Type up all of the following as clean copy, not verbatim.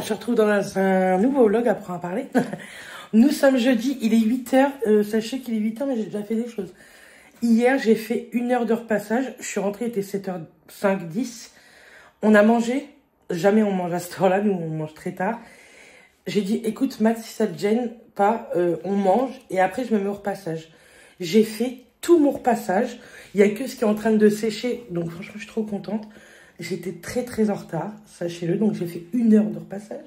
on se retrouve dans un nouveau vlog après en parler. Nous sommes jeudi, il est 8h. Sachez qu'il est 8h, mais j'ai déjà fait des choses. Hier, j'ai fait 1 heure de repassage. Je suis rentrée, il était 7h05, 10. On a mangé. Jamais on mange à cette heure-là, nous on mange très tard. J'ai dit, écoute Max, si ça te gêne pas, on mange. Et après, je me mets au repassage. J'ai fait tout mon repassage. Il n'y a que ce qui est en train de sécher. Donc franchement, je suis trop contente. J'étais très très en retard, sachez-le. Donc j'ai fait 1 heure de repassage.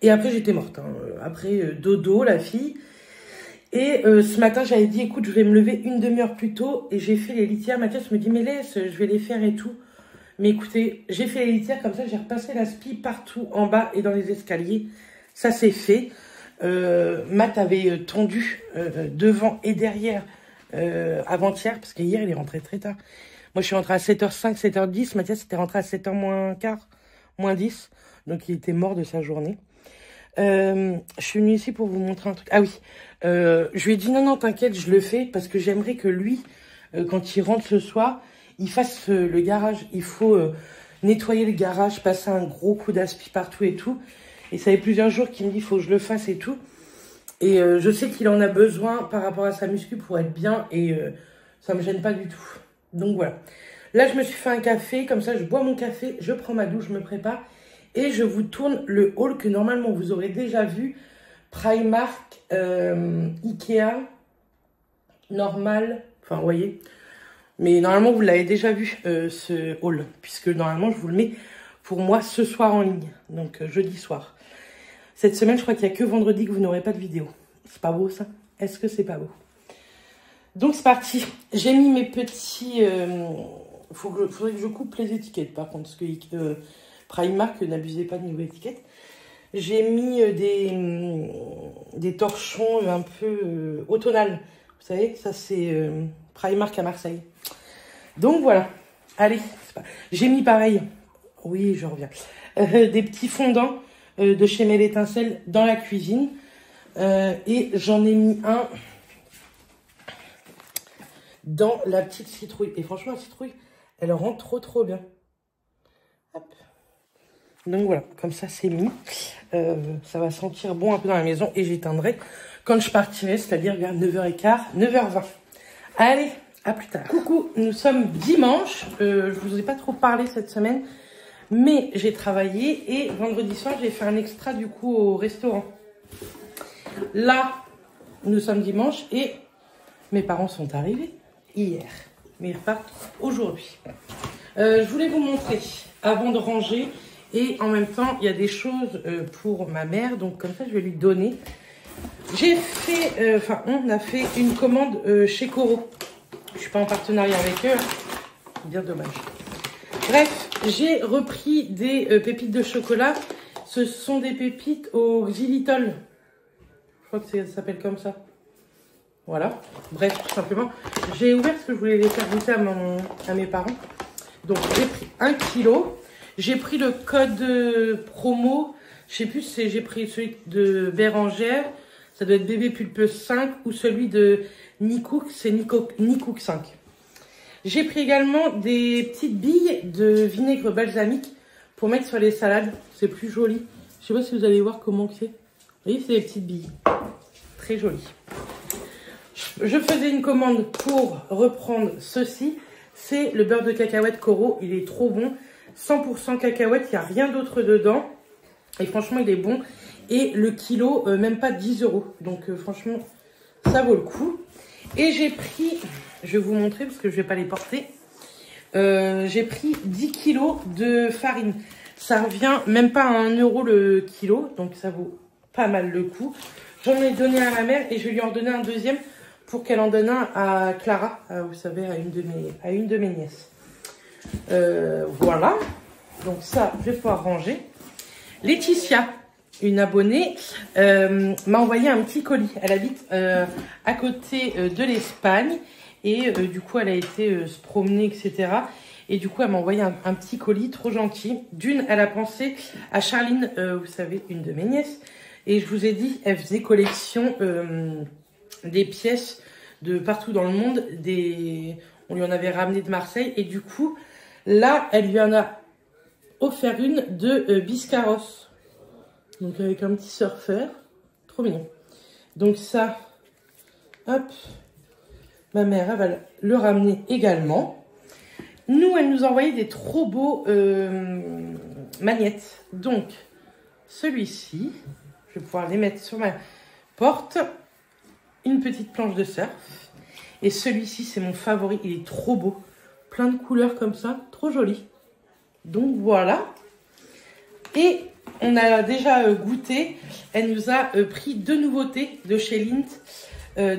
Et après, j'étais morte. Hein. Après, dodo, la fille. Et ce matin, j'avais dit, écoute, je vais me lever 1 demi-heure plus tôt. Et j'ai fait les litières. Mathias me dit, mais laisse, je vais les faire et tout. Mais écoutez, j'ai fait les litières comme ça. J'ai repassé la spie partout en bas et dans les escaliers. Ça, c'est fait. Matt avait tondu devant et derrière avant-hier. Parce qu'hier, il est rentré très tard. Moi, je suis rentrée à 7h05, 7h10. Mathias était rentré à 7h moins quart, moins 10. Donc, il était mort de sa journée. Je suis venue ici pour vous montrer un truc. Ah oui, je lui ai dit non, non, t'inquiète, je le fais parce que j'aimerais que lui, quand il rentre ce soir, il fasse le garage. Il faut nettoyer le garage, passer un gros coup d'aspi partout et tout. Et ça fait plusieurs jours qu'il me dit, il faut que je le fasse et tout. Et je sais qu'il en a besoin par rapport à sa muscu pour être bien et ça me gêne pas du tout. Donc voilà. Là, je me suis fait un café, comme ça, je bois mon café, je prends ma douche, je me prépare. Et je vous tourne le haul que normalement vous aurez déjà vu. Primark, Ikea, normal, enfin vous voyez. Mais normalement vous l'avez déjà vu ce haul. Puisque normalement je vous le mets pour moi ce soir en ligne. Donc jeudi soir. Cette semaine je crois qu'il n'y a que vendredi que vous n'aurez pas de vidéo. C'est pas beau ça? Est-ce que c'est pas beau? Donc c'est parti. J'ai mis mes petits... faudrait que je coupe les étiquettes par contre. Parce que... Primark, n'abusez pas de niveau étiquette. J'ai mis des torchons un peu automnal. Vous savez, ça c'est Primark à Marseille. Donc voilà. Allez, j'ai mis pareil. Oui, je reviens. Des petits fondants de chez Mel Étincelle dans la cuisine. Et j'en ai mis un dans la petite citrouille. Et franchement, la citrouille, elle rend trop bien. Hop. Donc voilà, comme ça c'est mis. Ça va sentir bon un peu dans la maison et j'éteindrai quand je partirai, c'est-à-dire vers 9h15, 9h20. Allez, à plus tard. Coucou, nous sommes dimanche. Je vous ai pas trop parlé cette semaine, mais j'ai travaillé et vendredi soir j'ai fait un extra du coup au restaurant. Là, nous sommes dimanche et mes parents sont arrivés hier, mais ils repartent aujourd'hui. Je voulais vous montrer avant de ranger. Et en même temps, il y a des choses pour ma mère. Donc, comme ça, je vais lui donner. J'ai fait... on a fait une commande chez Coro. Je ne suis pas en partenariat avec eux. Bien dommage. Bref, j'ai repris des pépites de chocolat. Ce sont des pépites au xylitol. Je crois que ça s'appelle comme ça. Voilà. Bref, tout simplement. J'ai ouvert parce que je voulais les faire goûter à mes parents. Donc, j'ai pris 1 kilo. J'ai pris le code promo, je sais plus si j'ai pris celui de Bérangère, ça doit être bébé pulpeuse 5 ou celui de Nicook, c'est Nicook 5. J'ai pris également des petites billes de vinaigre balsamique pour mettre sur les salades, c'est plus joli. Je sais pas si vous allez voir comment c'est. Vous voyez, c'est des petites billes, très jolies. Je faisais une commande pour reprendre ceci, c'est le beurre de cacahuète Coro, il est trop bon. 100% cacahuète, il n'y a rien d'autre dedans. Et franchement, il est bon. Et le kilo, même pas 10 €. Donc franchement, ça vaut le coup. Et j'ai pris, je vais vous montrer parce que je ne vais pas les porter. J'ai pris 10 kilos de farine. Ça revient même pas à 1 € le kilo. Donc ça vaut pas mal le coup. J'en ai donné à ma mère et je vais lui en donner un deuxième pour qu'elle en donne un à Clara. Vous savez, à une de mes nièces. Voilà, donc ça je vais pouvoir ranger. Laetitia, une abonnée, m'a envoyé un petit colis. Elle habite à côté de l'Espagne et du coup elle a été se promener, etc. Et du coup elle m'a envoyé un petit colis trop gentil. D'une, elle a pensé à Charline, vous savez, une de mes nièces, et je vous ai dit, elle faisait collection des pièces de partout dans le monde. On lui en avait ramené de Marseille et du coup là, elle lui en a offert une de Biscarrosse. Donc avec un petit surfeur. Trop mignon. Donc ça, hop, ma mère, elle va le ramener également. Nous, elle nous a envoyé des trop beaux magnettes. Donc, celui-ci, je vais pouvoir les mettre sur ma porte. Une petite planche de surf. Et celui-ci, c'est mon favori. Il est trop beau. Plein de couleurs comme ça. Trop joli. Donc, voilà. Et on a déjà goûté. Elle nous a pris 2 nouveautés de chez Lindt.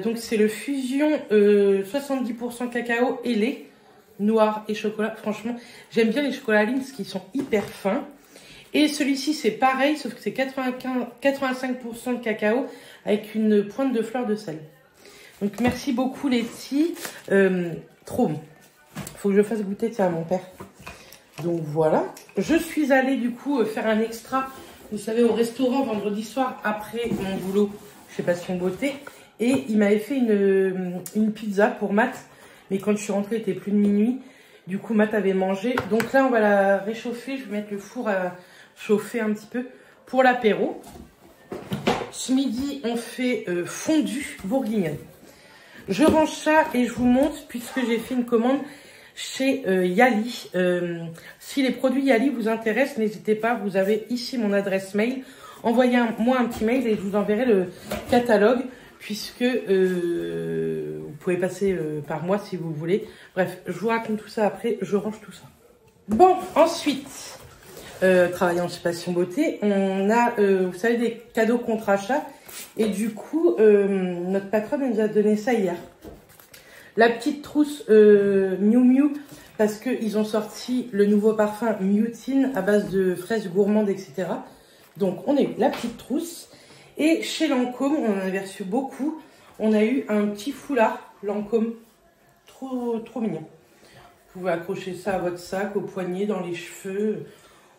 Donc, c'est le Fusion 70% cacao et lait. Noir et chocolat. Franchement, j'aime bien les chocolats Lindt qui sont hyper fins. Et celui-ci, c'est pareil, sauf que c'est 85% de cacao avec une pointe de fleur de sel. Donc, merci beaucoup les petits. Trop bon. Faut que je fasse goûter à mon père. Donc, voilà. Je suis allée, du coup, faire un extra, vous savez, au restaurant vendredi soir après mon boulot chez Passion Beauté. Et il m'avait fait une pizza pour Matt. Mais quand je suis rentrée, il était plus de minuit. Du coup, Matt avait mangé. Donc là, on va la réchauffer. Je vais mettre le four à chauffer un petit peu pour l'apéro. Ce midi, on fait fondue bourguignonne. Je range ça et je vous montre puisque j'ai fait une commande chez Yali. Si les produits Yali vous intéressent, n'hésitez pas. Vous avez ici mon adresse mail. Envoyez-moi un petit mail et je vous enverrai le catalogue puisque vous pouvez passer par moi si vous voulez. Bref, je vous raconte tout ça après. Je range tout ça. Bon, ensuite... travaillant chez Passion Beauté, on a, vous savez, des cadeaux contre achat. Et du coup, notre patronne nous a donné ça hier. La petite trousse Miu Miu, parce qu'ils ont sorti le nouveau parfum Mutine à base de fraises gourmandes, etc. Donc, on a eu la petite trousse. Et chez Lancôme, on en avait reçu beaucoup. On a eu un petit foulard Lancôme. Trop, trop mignon. Vous pouvez accrocher ça à votre sac, au poignet, dans les cheveux...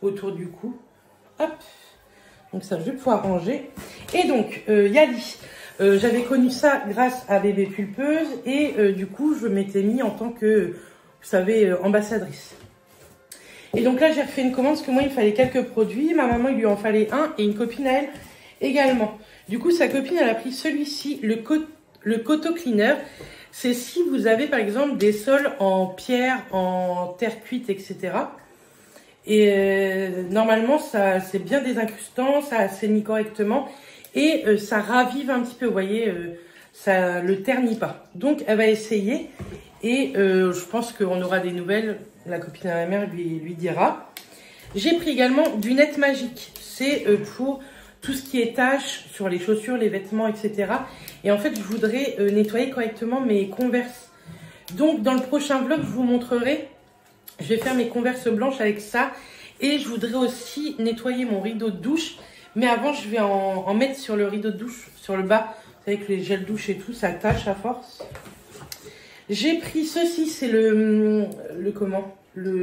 autour du cou. Hop. Donc ça, je vais pouvoir ranger. Et donc, Yali. J'avais connu ça grâce à Bébé Pulpeuse. Et du coup, je m'étais mis en tant que, vous savez, ambassadrice. Et donc là, j'ai refait une commande parce que moi, il me fallait quelques produits. Ma maman, il lui en fallait un. Et une copine à elle également. Du coup, sa copine, elle a pris celui-ci, le Coto Cleaner. C'est si vous avez, par exemple, des sols en pierre, en terre cuite, etc. Et normalement, ça c'est bien désincrustant, ça assainit correctement et ça ravive un petit peu, vous voyez, ça le ternit pas. Donc, elle va essayer et je pense qu'on aura des nouvelles. La copine à ma mère lui dira. J'ai pris également du Net Magique. C'est pour tout ce qui est taches sur les chaussures, les vêtements, etc. Et en fait, je voudrais nettoyer correctement mes Converse. Donc, dans le prochain vlog, je vous montrerai. Je vais faire mes Converse blanches avec ça. Et je voudrais aussi nettoyer mon rideau de douche. Mais avant, je vais en mettre sur le rideau de douche, sur le bas. Vous savez que les gels douche et tout, ça tâche à force. J'ai pris ceci, c'est le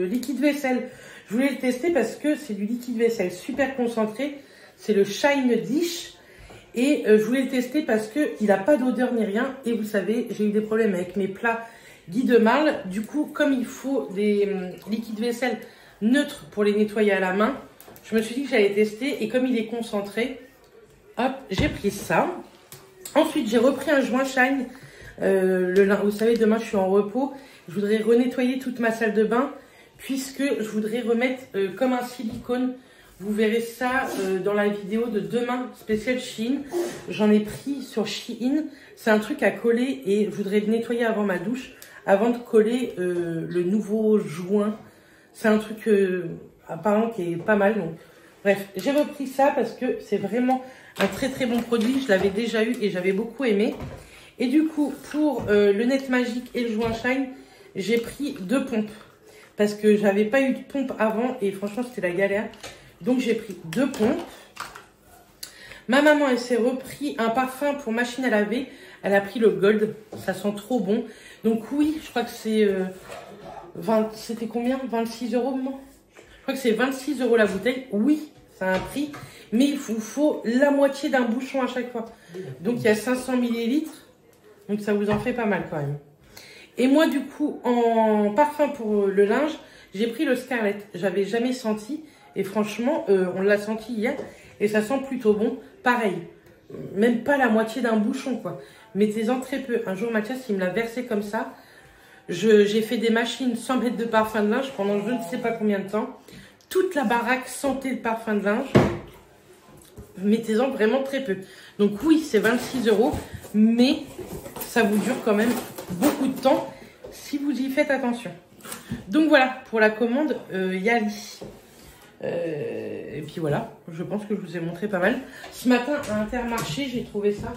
liquide vaisselle. Je voulais le tester parce que c'est du liquide vaisselle super concentré. C'est le Shine Dish. Et je voulais le tester parce qu'il n'a pas d'odeur ni rien. Et vous savez, j'ai eu des problèmes avec mes plats Guy de Marle. Du coup, comme il faut des liquides vaisselle neutres pour les nettoyer à la main, je me suis dit que j'allais tester. Et comme il est concentré, hop, j'ai pris ça. Ensuite, j'ai repris un joint Shine. Vous savez, demain, je suis en repos. Je voudrais renettoyer toute ma salle de bain puisque je voudrais remettre comme un silicone. Vous verrez ça dans la vidéo de demain, spécial Shein. J'en ai pris sur Shein. C'est un truc à coller et je voudrais le nettoyer avant ma douche, avant de coller le nouveau joint. C'est un truc apparemment qui est pas mal. Donc, bref, j'ai repris ça parce que c'est vraiment un très très bon produit. Je l'avais déjà eu et j'avais beaucoup aimé. Et du coup, pour le Net Magique et le joint Shine, j'ai pris 2 pompes. Parce que j'avais pas eu de pompe avant et franchement, c'était la galère. Donc, j'ai pris 2 pompes. Ma maman, elle s'est repris un parfum pour machine à laver. Elle a pris le Gold. Ça sent trop bon. Donc, oui, je crois que c'est... c'était combien? 26 €, maman? Je crois que c'est 26 € la bouteille. Oui, ça a un prix. Mais il vous faut la moitié d'un bouchon à chaque fois. Donc, il y a 500 ml. Donc, ça vous en fait pas mal quand même. Et moi, du coup, en parfum pour le linge, j'ai pris le Scarlett. J'avais jamais senti. Et franchement, on l'a senti hier. et ça sent plutôt bon. Pareil, même pas la moitié d'un bouchon, quoi. Mettez-en très peu. Un jour, Mathias, il me l'a versé comme ça. J'ai fait des machines sans mettre de parfum de linge pendant je ne sais pas combien de temps. Toute la baraque sentait le parfum de linge. Mettez-en vraiment très peu. Donc oui, c'est 26 €, mais ça vous dure quand même beaucoup de temps si vous y faites attention. Donc voilà, pour la commande Yali. Et puis voilà, je pense que je vous ai montré pas mal. Ce matin, à Intermarché, j'ai trouvé ça.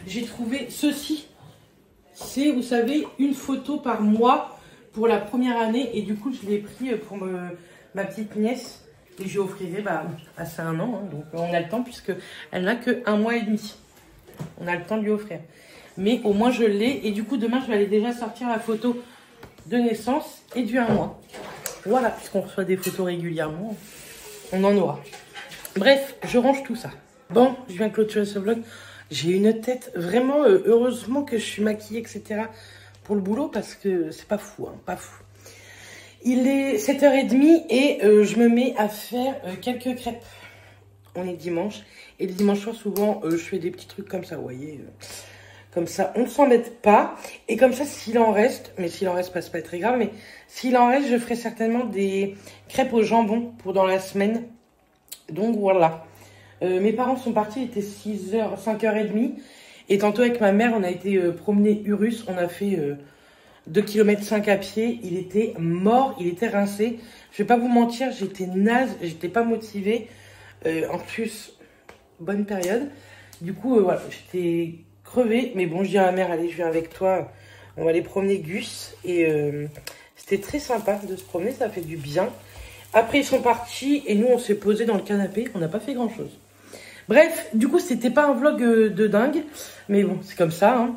J'ai trouvé ceci. C'est, vous savez, une photo par mois pour la première année. Et du coup, je l'ai pris pour ma petite nièce. Et je lui offrirai à ses 1 an. Hein, donc on a le temps puisqu'elle n'a que 1 mois et demi. On a le temps de lui offrir. Mais au moins je l'ai. Et du coup, demain, je vais aller déjà sortir la photo de naissance et du 1 mois. Voilà, puisqu'on reçoit des photos régulièrement, on en aura. Bref, je range tout ça. Bon, je viens clôturer ce vlog. J'ai une tête vraiment, heureusement que je suis maquillée, etc. pour le boulot parce que c'est pas fou, hein, pas fou. Il est 7h30 et je me mets à faire quelques crêpes. On est dimanche. Et le dimanche soir, souvent, je fais des petits trucs comme ça, vous voyez. Comme ça, on ne s'embête pas. Et comme ça, s'il en reste, mais s'il en reste pas, c'est pas très grave, mais s'il en reste, je ferai certainement des crêpes au jambon pour dans la semaine. Donc voilà. Mes parents sont partis, il était 6h, 5h30. Et tantôt avec ma mère, on a été promener Urus. On a fait 2,5 km à pied. Il était mort, il était rincé. Je vais pas vous mentir, j'étais naze, j'étais pas motivée. En plus, bonne période. Du coup, voilà, j'étais crevée. Mais bon, je dis à ma mère, allez, je viens avec toi. On va aller promener Gus. Et c'était très sympa de se promener, ça fait du bien. Après, ils sont partis et nous, on s'est posé dans le canapé. On n'a pas fait grand-chose. Bref, du coup, c'était pas un vlog de dingue. Mais bon, c'est comme ça, hein.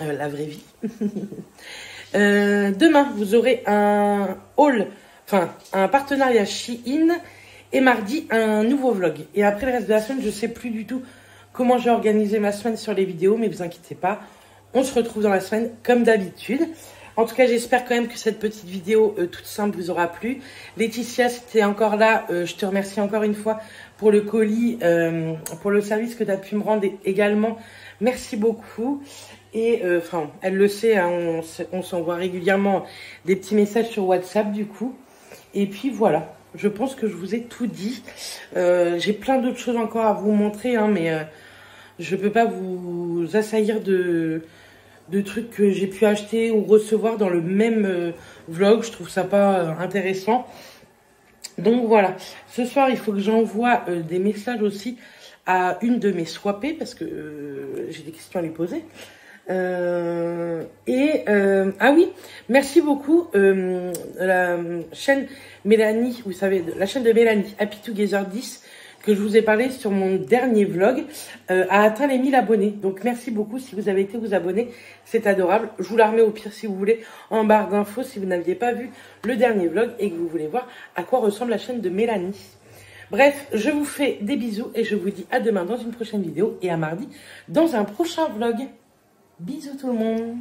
La vraie vie. Demain, vous aurez un haul, enfin, un partenariat Shein. Et mardi, un nouveau vlog. Et après le reste de la semaine, je ne sais plus du tout comment j'ai organisé ma semaine sur les vidéos. Mais ne vous inquiétez pas, on se retrouve dans la semaine comme d'habitude. En tout cas, j'espère quand même que cette petite vidéo toute simple vous aura plu. Laetitia, si tu es encore là, je te remercie encore une fois pour le colis, pour le service que tu as pu me rendre également. Merci beaucoup. Et enfin, elle le sait, hein, on s'envoie régulièrement des petits messages sur WhatsApp du coup. Et puis voilà. Je pense que je vous ai tout dit. J'ai plein d'autres choses encore à vous montrer, hein, mais je ne peux pas vous assaillir de trucs que j'ai pu acheter ou recevoir dans le même vlog. Je trouve ça pas intéressant. Donc voilà. Ce soir, il faut que j'envoie des messages aussi à une de mes swappées parce que j'ai des questions à lui poser. Ah oui, merci beaucoup. La chaîne Mélanie, vous savez, la chaîne de Mélanie, Happy Together 10, que je vous ai parlé sur mon dernier vlog, a atteint les 1000 abonnés. Donc merci beaucoup si vous avez été vous abonner, c'est adorable. Je vous la remets au pire si vous voulez en barre d'infos si vous n'aviez pas vu le dernier vlog et que vous voulez voir à quoi ressemble la chaîne de Mélanie. Bref, je vous fais des bisous et je vous dis à demain dans une prochaine vidéo et à mardi dans un prochain vlog. Bisous tout le monde.